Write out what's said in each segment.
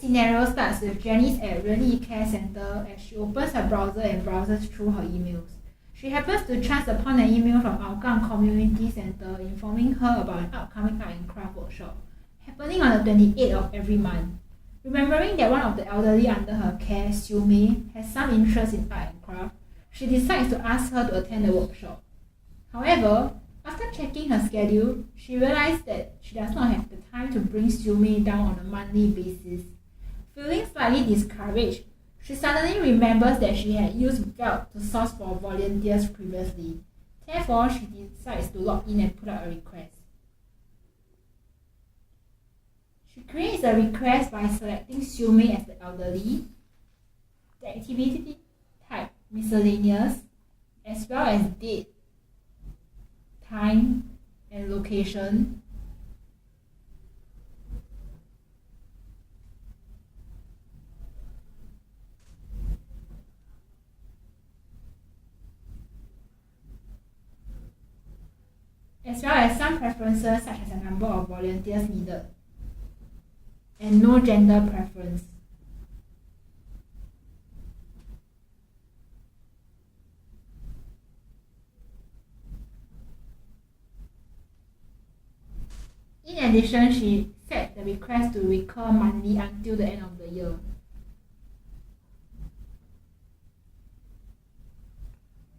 scenario starts with Janice at Rennie Care Center as she opens her browser and browses through her emails. She happens to chance upon an email from Hougang Community Center informing her about an upcoming art and craft workshop happening on the 28th of every month. Remembering that one of the elderly under her care, Xiu Mei, has some interest in art and craft, she decides to ask her to attend the workshop. However, after checking her schedule, she realized that she does not have the time to bring Xiu Mei down on a monthly basis. Feeling slightly discouraged, she suddenly remembers that she had used Velt to source for volunteers previously. Therefore, she decides to log in and put out a request. She creates a request by selecting Xiu Mei as the elderly, the activity type miscellaneous, as well as date, time, and location. As well as some preferences such as a number of volunteers needed and no gender preference. In addition, she set the request to recur monthly until the end of the year.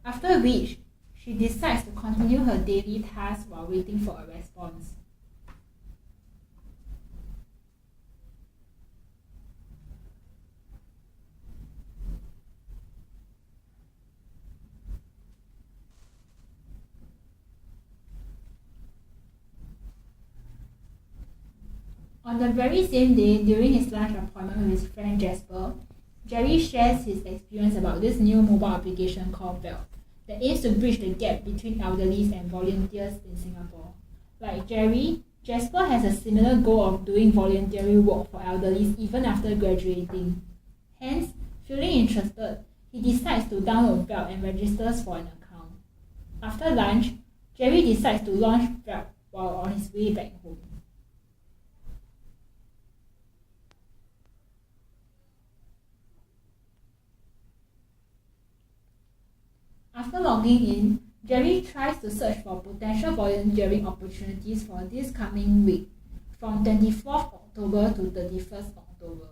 After which, she decides to continue her daily tasks while waiting for a response. On the very same day, during his lunch appointment with his friend Jasper, Jerry shares his experience about this new mobile application called Velt that aims to bridge the gap between elderlies and volunteers in Singapore. Like Jerry, Jasper has a similar goal of doing voluntary work for elderlies even after graduating. Hence, feeling interested, he decides to download Velt and registers for an account. After lunch, Jerry decides to launch Velt while on his way back home. After logging in, Jerry tries to search for potential volunteering opportunities for this coming week from 24th October to 31st October.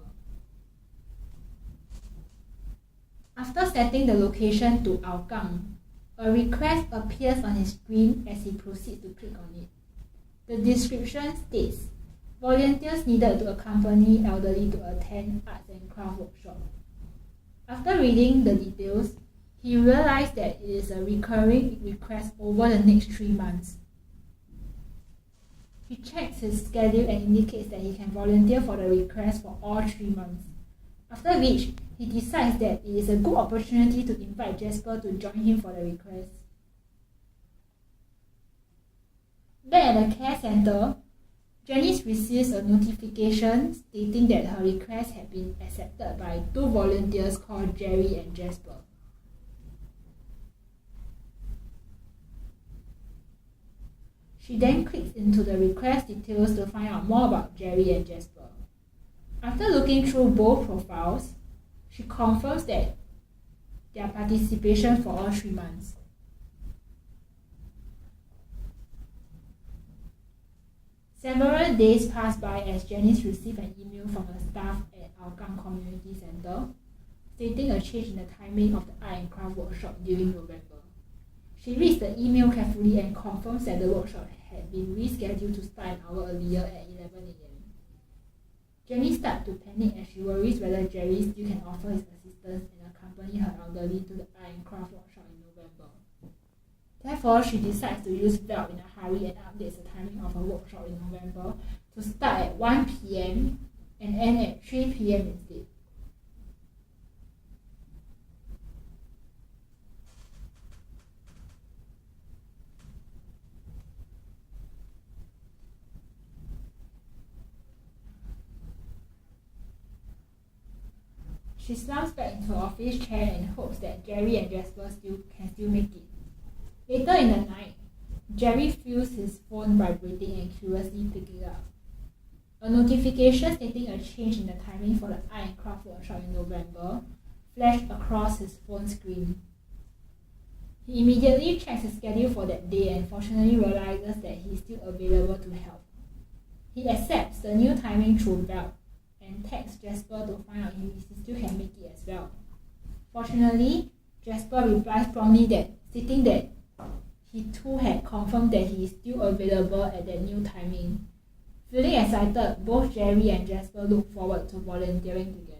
After setting the location to Hougang, a request appears on his screen as he proceeds to click on it. The description states, volunteers needed to accompany elderly to attend arts and craft workshop. After reading the details, he realized that it is a recurring request over the next 3 months. He checks his schedule and indicates that he can volunteer for the request for all 3 months. After which, he decides that it is a good opportunity to invite Jasper to join him for the request. Back at the care center, Janice receives a notification stating that her request had been accepted by 2 volunteers called Jerry and Jasper. She then clicks into the request details to find out more about Jerry and Jasper. After looking through both profiles, she confirms that their participation for all 3 months. Several days pass by as Janice receives an email from her staff at Hougang Community Center stating a change in the timing of the art and craft workshop during November. She reads the email carefully and confirms that the workshop had been rescheduled to start an hour earlier at 11 a.m. Jenny starts to panic as she worries whether Jerry still can offer his assistance and accompany her elderly to the art and craft workshop in November. Therefore, she decides to use Velt in a hurry and updates the timing of her workshop in November to start at 1 p.m. and end at 3 p.m. instead. She slumps back into her office chair and hopes that Jerry and Jasper can still make it. Later in the night, Jerry feels his phone vibrating and curiously picks it up. A notification stating a change in the timing for the art and craft workshop in November flashed across his phone screen. He immediately checks his schedule for that day and fortunately realizes that he is still available to help. He accepts the new timing through Bell and texts Jasper to find out if he still can make it as well. Fortunately, Jasper replies promptly stating that he too had confirmed that he is still available at that new timing. Feeling excited, both Jerry and Jasper look forward to volunteering together.